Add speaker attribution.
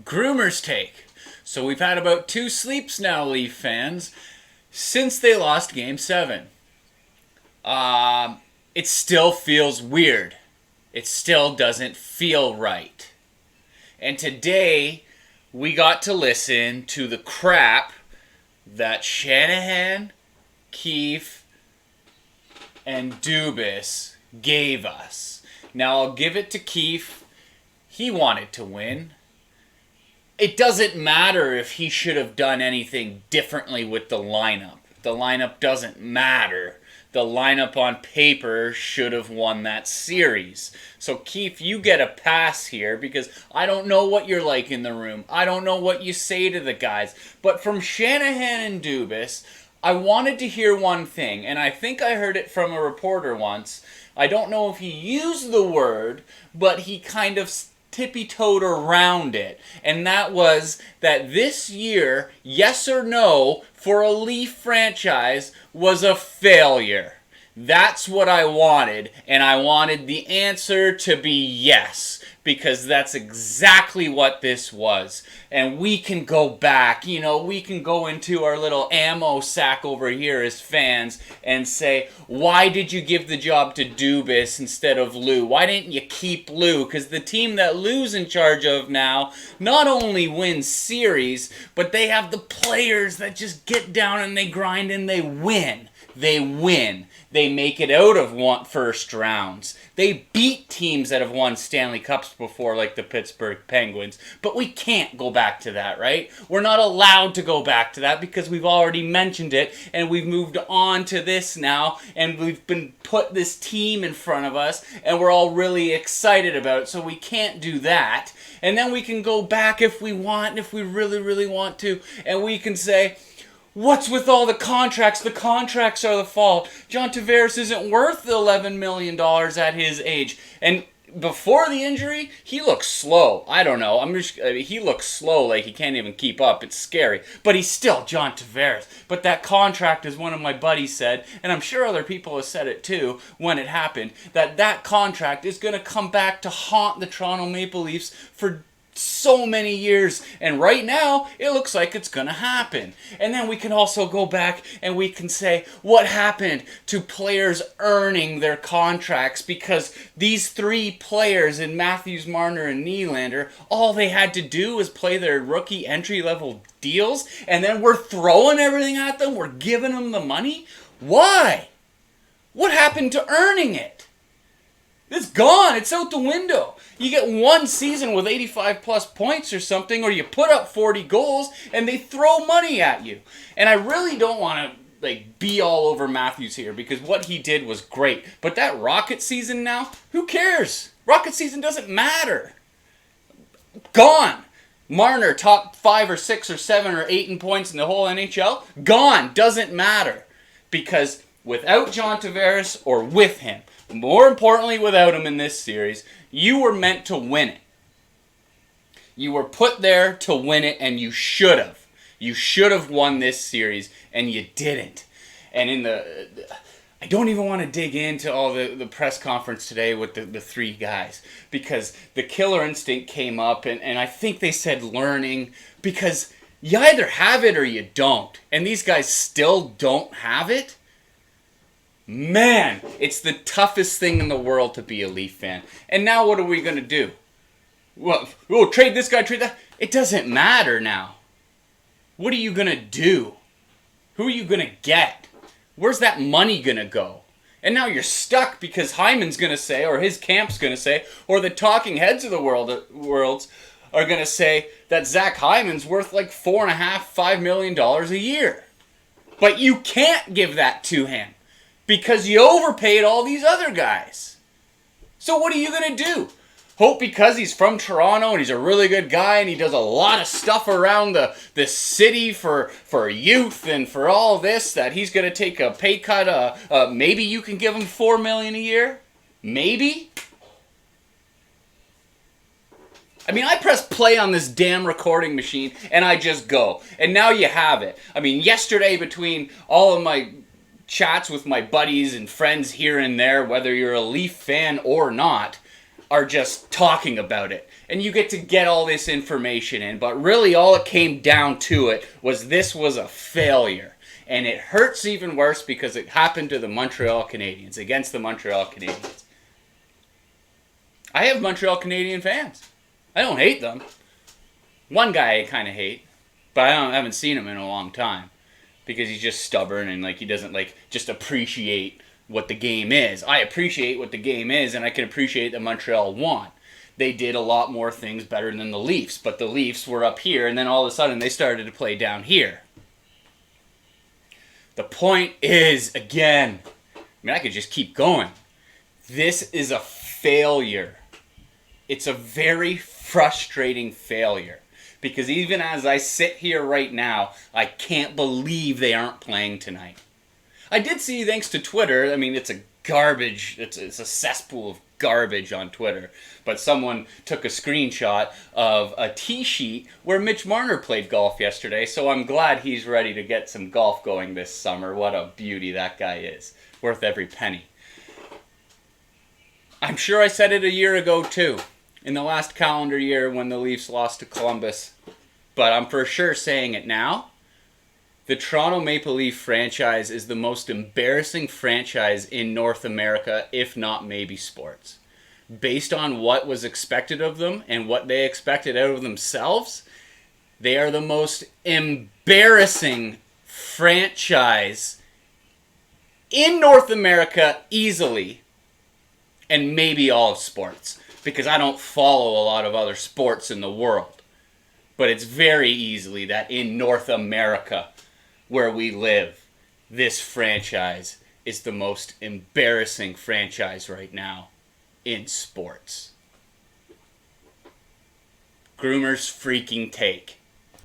Speaker 1: GroomersTake. So we've had about 2 sleeps now, Leaf fans, since they lost Game 7. It still feels weird. It still doesn't feel right. And today, we got to listen to the crap that Shanahan, Keefe, and Dubas gave us. Now, I'll give it to Keefe. He wanted to win. It doesn't matter if he should have done anything differently with the lineup. The lineup doesn't matter. The lineup on paper should have won that series. So, Keefe, you get a pass here because I don't know what you're like in the room. I don't know what you say to the guys. But from Shanahan and Dubas, I wanted to hear one thing, and I think I heard it from a reporter once. I don't know if he used the word, but he kind of tippy-toed around it. And that was that this year, yes or no, for a Leaf franchise was a failure. That's what I wanted, and I wanted the answer to be yes, because that's exactly what this was. And we can go back, we can go into our little ammo sack over here as fans and say, why did you give the job to Dubas instead of Lou? Why didn't you keep Lou? Because the team that Lou's in charge of now not only wins series, but they have the players that just get down and they grind and they win. They win. They make it out of first rounds. They beat teams that have won Stanley Cups before, like the Pittsburgh Penguins. But we can't go back to that, right? We're not allowed to go back to that because we've already mentioned it, and we've moved on to this now, and we've been put this team in front of us, and we're all really excited about it, so we can't do that. And then we can go back if we want, and if we really, really want to, and we can say, what's with all the contracts? The contracts are the fault. John Tavares isn't worth the $11 million at his age. And before the injury, he looks slow. I don't know. He looks slow, like he can't even keep up. It's scary. But he's still John Tavares. But that contract, as one of my buddies said, and I'm sure other people have said it too when it happened, that contract is going to come back to haunt the Toronto Maple Leafs for so many years, and right now it looks like it's gonna happen. And then we can also go back and we can say what happened to players earning their contracts, because these 3 players in Matthews, Marner, and Nylander, all they had to do was play their rookie entry-level deals, and then we're throwing everything at them. We're giving them the money. Why? What happened to earning it? It's gone. It's out the window. You get one season with 85 plus points or something, or you put up 40 goals and they throw money at you. And I really don't want to be all over Matthews here, because what he did was great. But that Rocket season now, who cares? Rocket season doesn't matter. Gone. Marner, top 5 or 6 or 7 or 8 in points in the whole NHL, gone. Doesn't matter. Because without John Tavares or with him, more importantly without him in this series, you were meant to win it. You were put there to win it, and you should have. You should have won this series, and you didn't. And I don't even want to dig into all the press conference today with the 3 guys, because the killer instinct came up, and I think they said learning, because you either have it or you don't. And these guys still don't have it. Man, it's the toughest thing in the world to be a Leaf fan. And now what are we going to do? Well, we'll trade this guy, trade that. It doesn't matter now. What are you going to do? Who are you going to get? Where's that money going to go? And now you're stuck because Hyman's going to say, or his camp's going to say, or the talking heads of the worlds are going to say that Zach Hyman's worth like $4.5, $5 million a year. But you can't give that to him, because you overpaid all these other guys. So what are you going to do? Hope because he's from Toronto and he's a really good guy and he does a lot of stuff around the city for youth and for all this, that he's going to take a pay cut? Maybe you can give him $4 million a year? Maybe? I mean, I press play on this damn recording machine and I just go. And now you have it. I mean, yesterday, between all of my chats with my buddies and friends here and there, whether you're a Leaf fan or not, are just talking about it. And you get to get all this information in. But really all it came down to it was this was a failure. And it hurts even worse because it happened to the Montreal Canadiens, against the Montreal Canadiens. I have Montreal Canadian fans. I don't hate them. One guy I kind of hate, but I haven't seen him in a long time because he's just stubborn and he doesn't just appreciate what the game is. I appreciate what the game is, and I can appreciate that Montreal won. They did a lot more things better than the Leafs, but the Leafs were up here, and then all of a sudden they started to play down here. The point is, again, I could just keep going. This is a failure. It's a very frustrating failure. Because even as I sit here right now, I can't believe they aren't playing tonight. I did see, thanks to Twitter, it's a garbage, it's a cesspool of garbage on Twitter, but someone took a screenshot of a tee sheet where Mitch Marner played golf yesterday, so I'm glad he's ready to get some golf going this summer. What a beauty that guy is. Worth every penny. I'm sure I said it a year ago too, in the last calendar year when the Leafs lost to Columbus, but I'm for sure saying it now. The Toronto Maple Leaf franchise is the most embarrassing franchise in North America, if not maybe sports. Based on what was expected of them and what they expected out of themselves, they are the most embarrassing franchise in North America easily, and maybe all of sports, because I don't follow a lot of other sports in the world. But it's very easily that in North America, where we live, this franchise is the most embarrassing franchise right now in sports. Groomers freaking take.